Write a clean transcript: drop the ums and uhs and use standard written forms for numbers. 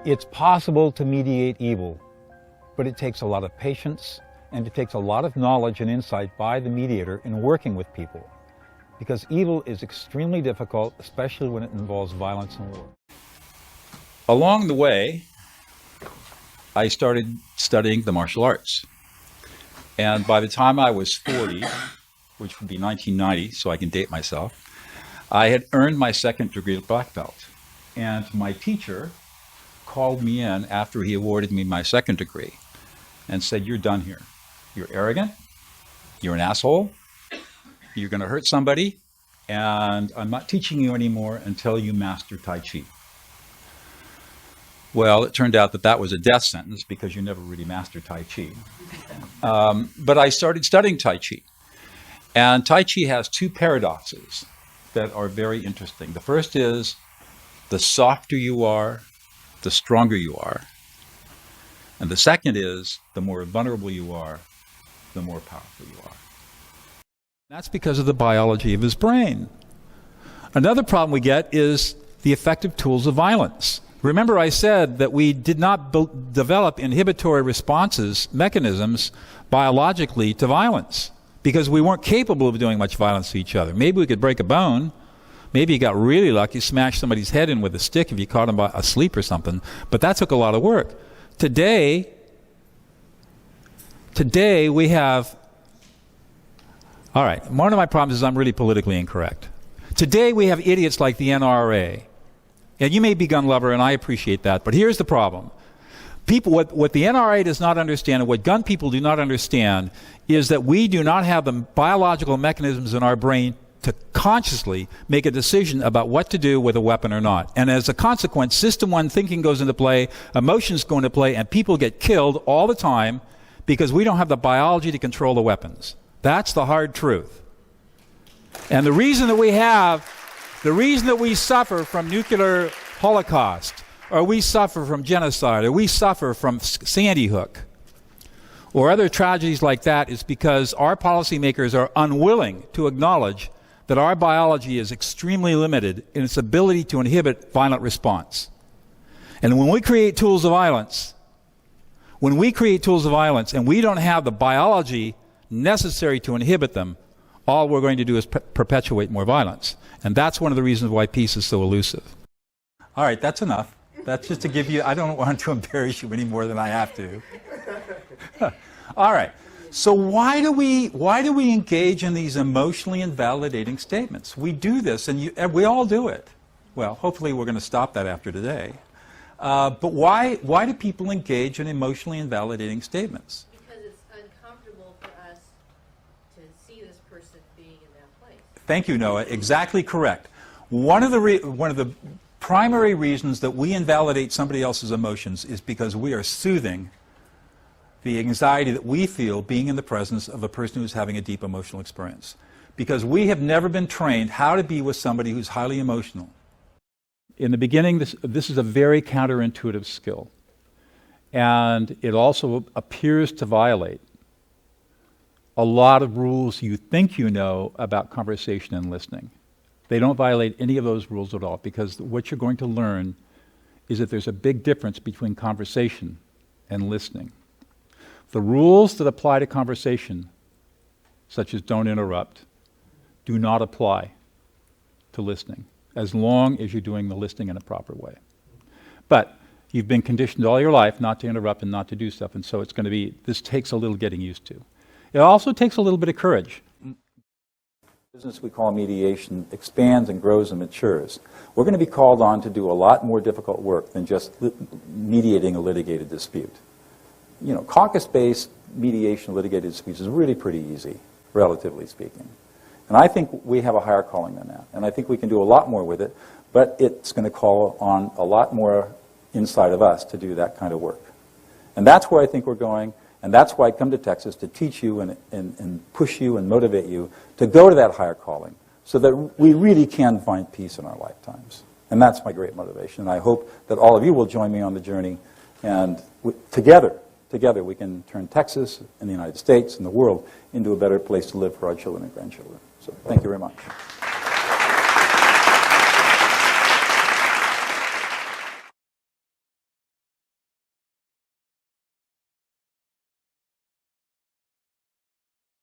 It's possible to mediate evil, but it takes a lot of patience and it takes a lot of knowledge and insight by the mediator in working with people, because evil is extremely difficult, especially when it involves violence and war. Along the way, I started studying the martial arts. And by the time I was 40, which would be 1990, so I can date myself, I had earned my second degree black belt. And my teacher called me in after he awarded me my second degree and said, "You're done here. You're arrogant, you're an asshole, you're going to hurt somebody, and I'm not teaching you anymore until you master Tai Chi." Well, it turned out that that was a death sentence because you never really master Tai Chi. But I started studying Tai Chi. And Tai Chi has two paradoxes that are very interesting. The first is, the softer you are, the stronger you are. And the second is, the more vulnerable you are, the more powerful you are. That's because of the biology of his brain. Another problem we get is the effective tools of violence. Remember, I said that we did not develop inhibitory responses, mechanisms, biologically to violence, because we weren't capable of doing much violence to each other. Maybe we could break a bone. Maybe you got really lucky, smashed somebody's head in with a stick if you caught him asleep or something, but that took a lot of work. Today we have, all right, one of my problems is I'm really politically incorrect. Today we have idiots like the NRA. And you may be gun lover, and I appreciate that, but here's the problem. People, what the NRA does not understand, and what gun people do not understand, is that we do not have the biological mechanisms in our brain to consciously make a decision about what to do with a weapon or not. And as a consequence, System 1 thinking goes into play, emotions go into play, and people get killed all the time because we don't have the biology to control the weapons. That's the hard truth. And the reason that we suffer from nuclear holocaust, or we suffer from genocide, or we suffer from Sandy Hook, or other tragedies like that, is because our policymakers are unwilling to acknowledge that our biology is extremely limited in its ability to inhibit violent response. And when we create tools of violence, and we don't have the biology necessary to inhibit them, all we're going to do is perpetuate more violence. And that's one of the reasons why peace is so elusive. All right, that's enough. That's just to give you, I don't want to embarrass you any more than I have to. All right. So why do we engage in these emotionally invalidating statements? We do this, and we all do it. Well, hopefully we're going to stop that after today. But why do people engage in emotionally invalidating statements? Because it's uncomfortable for us to see this person being in that place. Thank you, Noah. Exactly correct. One of the primary reasons that we invalidate somebody else's emotions is because we are soothing the anxiety that we feel being in the presence of a person who's having a deep emotional experience. Because we have never been trained how to be with somebody who's highly emotional. In the beginning, this is a very counterintuitive skill. And it also appears to violate a lot of rules you think you know about conversation and listening. They don't violate any of those rules at all, because what you're going to learn is that there's a big difference between conversation and listening. The rules that apply to conversation, such as don't interrupt, do not apply to listening, as long as you're doing the listening in a proper way. But you've been conditioned all your life not to interrupt and not to do stuff, and so this takes a little getting used to. It also takes a little bit of courage. The business we call mediation expands and grows and matures. We're going to be called on to do a lot more difficult work than just mediating a litigated dispute. You know, caucus-based mediation of litigated disputes is really pretty easy, relatively speaking. And I think we have a higher calling than that. And I think we can do a lot more with it, but it's going to call on a lot more inside of us to do that kind of work. And that's where I think we're going, and that's why I come to Texas, to teach you and push you and motivate you to go to that higher calling, so that we really can find peace in our lifetimes. And that's my great motivation. And I hope that all of you will join me on the journey, and together we can turn Texas and the United States and the world into a better place to live for our children and grandchildren. So thank you very much.